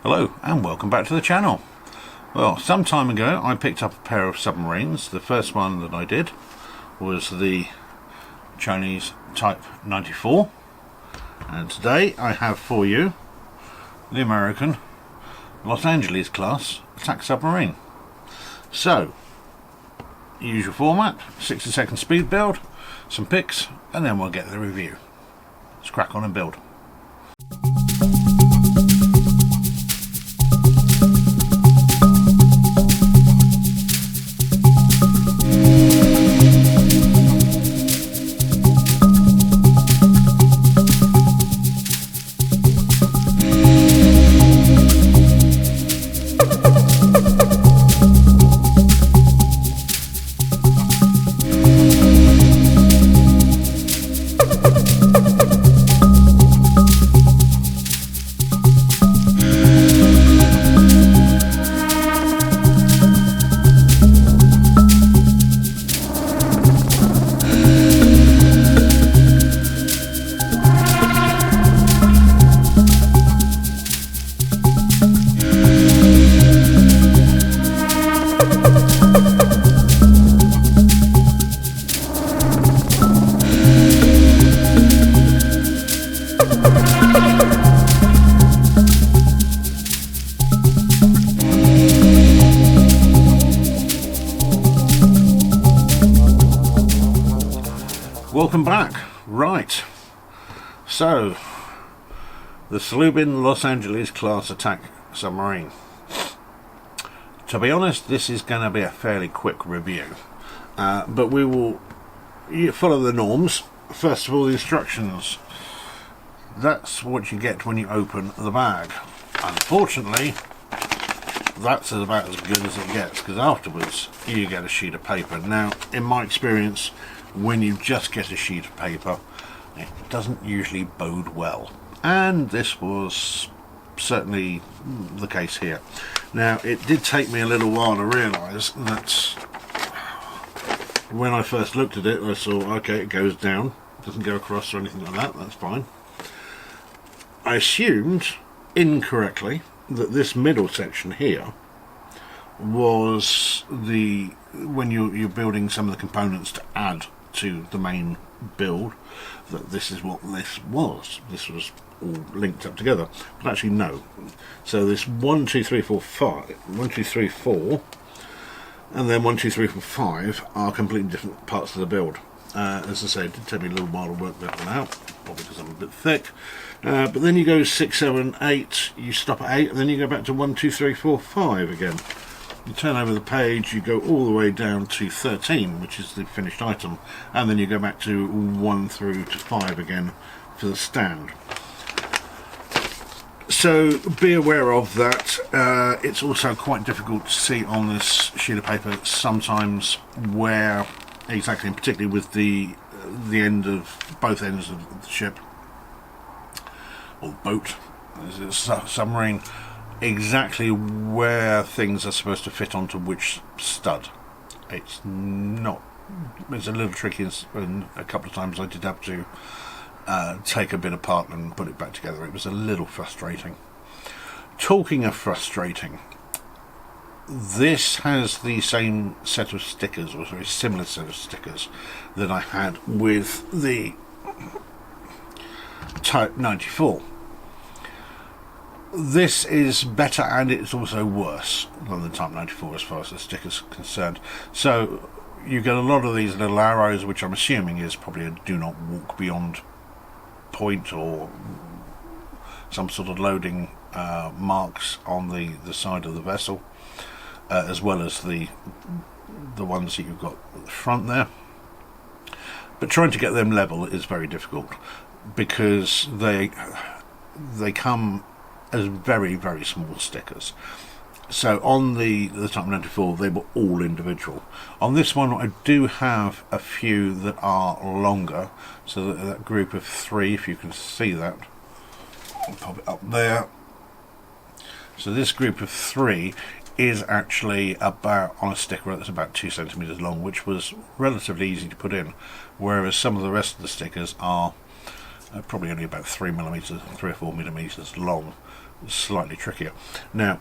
Hello and welcome back to the channel. Well, some time ago I picked up a pair of submarines. The first one that I did was the Chinese Type 94, and today I have for you the American Los Angeles class attack submarine. So, usual format, 60-second speed build, some pics, and then we'll get the review. Let's crack on and build. Welcome back. Right, so the Sluban Los Angeles class attack submarine. To be honest, this is going to be a fairly quick review, but we will follow the norms. First of all, the instructions. That's what you get when you open the bag. Unfortunately, that's about as good as it gets, because afterwards you get a sheet of paper. Now, in my experience, when you just get a sheet of paper, it doesn't usually bode well, and this was certainly the case here. Now, it did take me a little while to realise that when I first looked at it, I saw, okay, it goes down, doesn't go across or anything like that, that's fine. I assumed incorrectly that this middle section here was the, when you're building some of the components to add to the main build, that this is what this was. This was all linked up together, but actually no. So this 1, 2, 3, 4, 5, 1, 2, 3, 4, and then 1, 2, 3, 4, 5 are completely different parts of the build. As I say, it did take me a little while to work that one out, probably because I'm a bit thick. But then you go 6, 7, 8, you stop at 8, and then you go back to 1, 2, 3, 4, 5 again. You turn over the page, you go all the way down to 13, which is the finished item, and then you go back to 1 through to 5 again for the stand. So be aware of that. It's also quite difficult to see on this sheet of paper sometimes where exactly, and particularly with the end of both ends of the ship or boat, submarine, exactly where things are supposed to fit onto which stud. It's not, it's a little tricky, and a couple of times I did have to take a bit apart and put it back together. It was a little frustrating. Talking of frustrating, this has the same set of stickers, or a very similar set of stickers, that I had with the Type 94. This is better, and it's also worse than the Type 94 as far as the stickers are concerned. So you get a lot of these little arrows, which I'm assuming is probably a do not walk beyond point, or some sort of loading marks on the side of the vessel, as well as the ones that you've got at the front there. But trying to get them level is very difficult, because they come as very, very small stickers. So on the Type 94, they were all individual. On this one, I do have a few that are longer. So that group of 3, if you can see that, I'll pop it up there. So this group of 3 is actually about, on a sticker that's about 2 centimeters long, which was relatively easy to put in, whereas some of the rest of the stickers are probably only about 3 or 4 millimeters long. Slightly trickier. Now,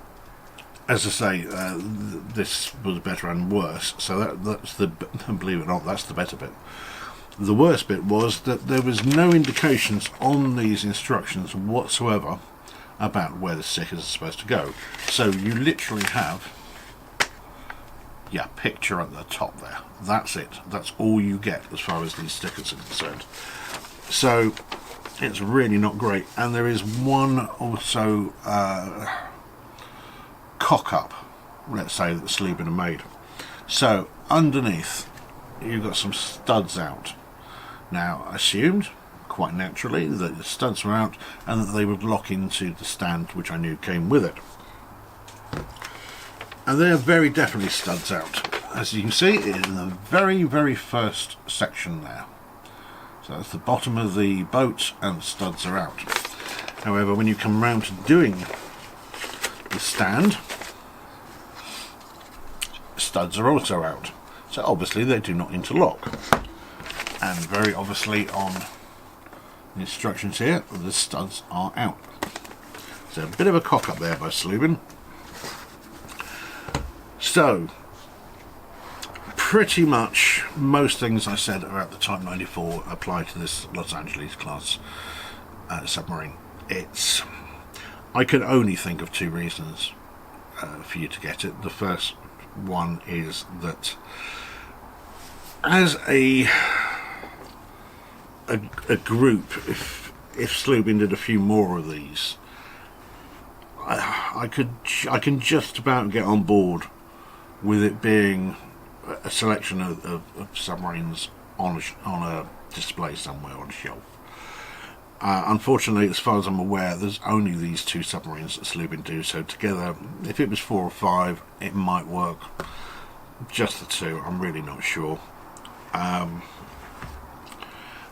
as I say, this was better and worse, so that's the, believe it or not, that's the better bit. The worst bit was that there was no indications on these instructions whatsoever about where the stickers are supposed to go. So you literally have, yeah, picture at the top there. That's it. That's all you get as far as these stickers are concerned. So it's really not great. And there is one also cock-up, let's say, that Sluban have made. So underneath you've got some studs out. Now I assumed, quite naturally, that the studs were out and that they would lock into the stand, which I knew came with it. And they are very definitely studs out. As you can see, in the very first section there. So that's the bottom of the boat and the studs are out. However, when you come round to doing the stand, studs are also out. So obviously they do not interlock. And very obviously on the instructions here, the studs are out. So a bit of a cock up there by Sluban. So pretty much most things I said about the Type 94 apply to this Los Angeles class submarine. I can only think of two reasons for you to get it. The first one is that as a group, if Sluban did a few more of these, I can just about get on board with it being a selection of submarines on a display somewhere on a shelf. Unfortunately, as far as I'm aware, there's only these two submarines that Sluban do, so together, if it was 4 or 5, it might work. Just the two, I'm really not sure.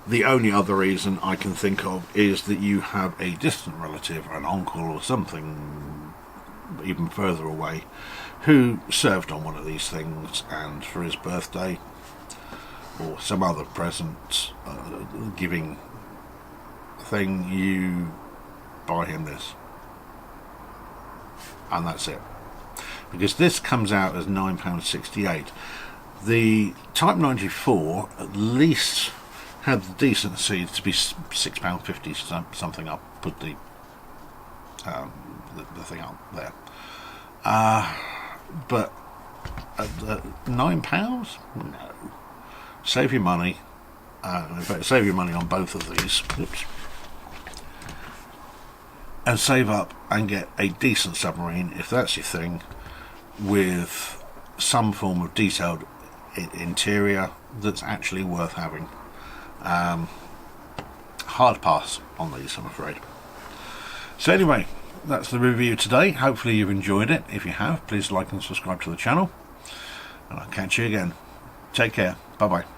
The only other reason I can think of is that you have a distant relative, an uncle or something even further away, who served on one of these things, and for his birthday or some other present giving thing, you buy him this, and that's it. Because this comes out as £9.68. The Type 94 at least had the decency to be £6.50 something. I'll put the thing up there. But at £9? No. Save your money. In fact, save your money on both of these. Oops. And save up and get a decent submarine, if that's your thing, with some form of detailed interior that's actually worth having. Hard pass on these, I'm afraid. So anyway, that's the review today. Hopefully you've enjoyed it. If you have, please like and subscribe to the channel, and I'll catch you again. Take care. Bye bye.